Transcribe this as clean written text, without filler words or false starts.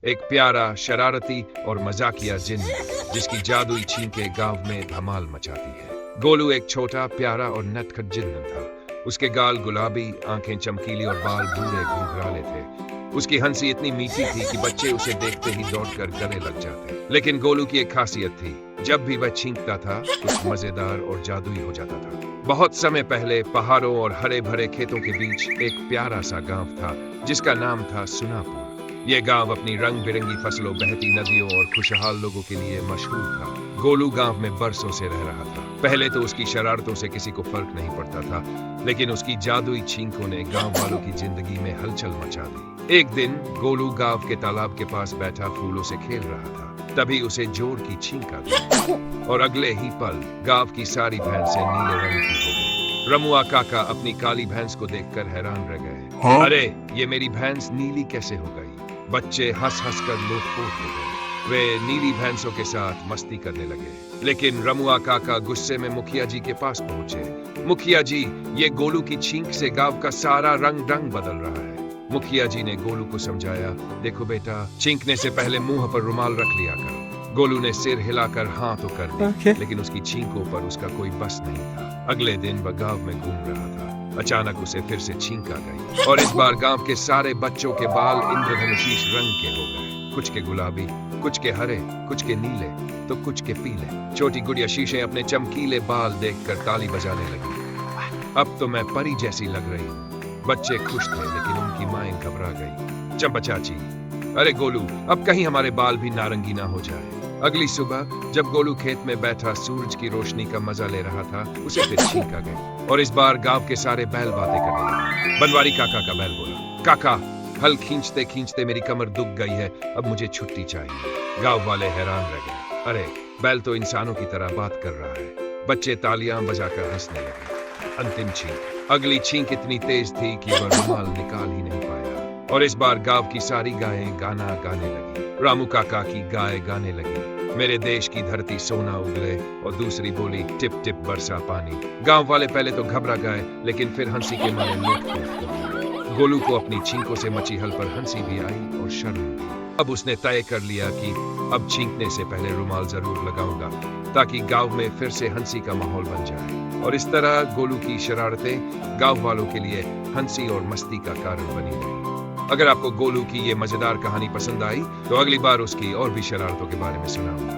एक प्यारा, शरारती और मजाकिया जिन्न जिसकी जादुई छींके गांव में धमाल मचाती है। गोलू एक छोटा, प्यारा और नटखट जिन्न था। उसके गाल गुलाबी, आंखें चमकीली और बाल भूरे घुंघराले थे। उसकी हंसी इतनी मीठी थी कि बच्चे उसे देखते ही दौड़कर गले लग जाते। लेकिन गोलू की एक खासियत थी, जब भी वह छींकता था कुछ मजेदार और जादुई हो जाता था। बहुत समय पहले पहाड़ों और हरे भरे खेतों के बीच एक प्यारा सा गांव था जिसका नाम था सुनापुर। ये गांव अपनी रंग बिरंगी फसलों, बहती नदियों और खुशहाल लोगों के लिए मशहूर था। गोलू गांव में बरसों से रह रहा था। पहले तो उसकी शरारतों से किसी को फर्क नहीं पड़ता था, लेकिन उसकी जादुई छींकों ने गांव वालों की जिंदगी में हलचल मचा दी। एक दिन गोलू गांव के तालाब के पास बैठा फूलों से खेल रहा था। तभी उसे जोर की छींक आ गई और अगले ही पल गांव की सारी भैंसें नीले रंग की हो गई। रमुआ काका अपनी काली भैंस को देखकर हैरान रह गए। अरे, ये मेरी भैंस नीली कैसे हो गई? बच्चे हंस हंस कर लोटपोट हो गए। वे नीली भैंसों के साथ मस्ती करने लगे। लेकिन रमुआ काका गुस्से में मुखिया जी के पास पहुंचे। मुखिया जी, ये गोलू की छींक से गांव का सारा रंग बदल रहा है। मुखिया जी ने गोलू को समझाया, देखो बेटा, छींकने से पहले मुंह पर रुमाल रख लिया करो। गोलू ने सिर हिलाकर हाँ तो कर दी, लेकिन उसकी छींकों पर उसका कोई बस नहीं था। अगले दिन वह गांव में घूम रहा था। अचानक उसे फिर से छींक आ गई और इस बार गांव के सारे बच्चों के बाल इंद्रधनुषीश रंग के हो गए। कुछ के गुलाबी, कुछ के हरे, कुछ के नीले, तो कुछ के पीले। छोटी गुड़िया शीशे अपने चमकीले बाल देखकर ताली बजाने लगी। अब तो मैं परी जैसी लग रही हूँ। बच्चे खुश थे, लेकिन उनकी माएं घबरा गई। चंपा चाची, अरे गोलू, अब कहीं हमारे बाल भी नारंगी ना हो जाए। अगली सुबह जब गोलू खेत में बैठा सूरज की रोशनी का मजा ले रहा था, उसे फिर छींक आ गई और इस बार गांव के सारे बैल बातें करने लगे। बनवारी काका का बैल बोला, काका, हल खींचते खींचते मेरी कमर दुख गई है, अब मुझे छुट्टी चाहिए। गांव वाले हैरान रह गए। अरे, बैल तो इंसानों की तरह बात कर रहा है। बच्चे तालियां बजाकर हंसने लगे। अंतिम छींक। अगली छींक इतनी तेज थी कि वह रुमाल निकाल ही नहीं पाया और इस बार गांव की सारी गायें गाना गाने लगी। रामू काका की गाय गाने लगी, मेरे देश की धरती सोना उगले, और दूसरी बोली, टिप टिप बरसा पानी। गांव वाले पहले तो घबरा गए, लेकिन फिर हंसी के मारे लुटपुट हो गए। गोलू को अपनी छींकों से मची हल पर हंसी भी आई और शर्म भी। अब उसने तय कर लिया कि अब छींकने से पहले रुमाल जरूर लगाऊंगा, ताकि गांव में फिर से हंसी का माहौल बन जाए। और इस तरह गोलू की शरारतें गांव वालों के लिए हंसी और मस्ती का कारण बनी रही। अगर आपको गोलू की ये मजेदार कहानी पसंद आई तो अगली बार उसकी और भी शरारतों के बारे में सुनाऊंगा।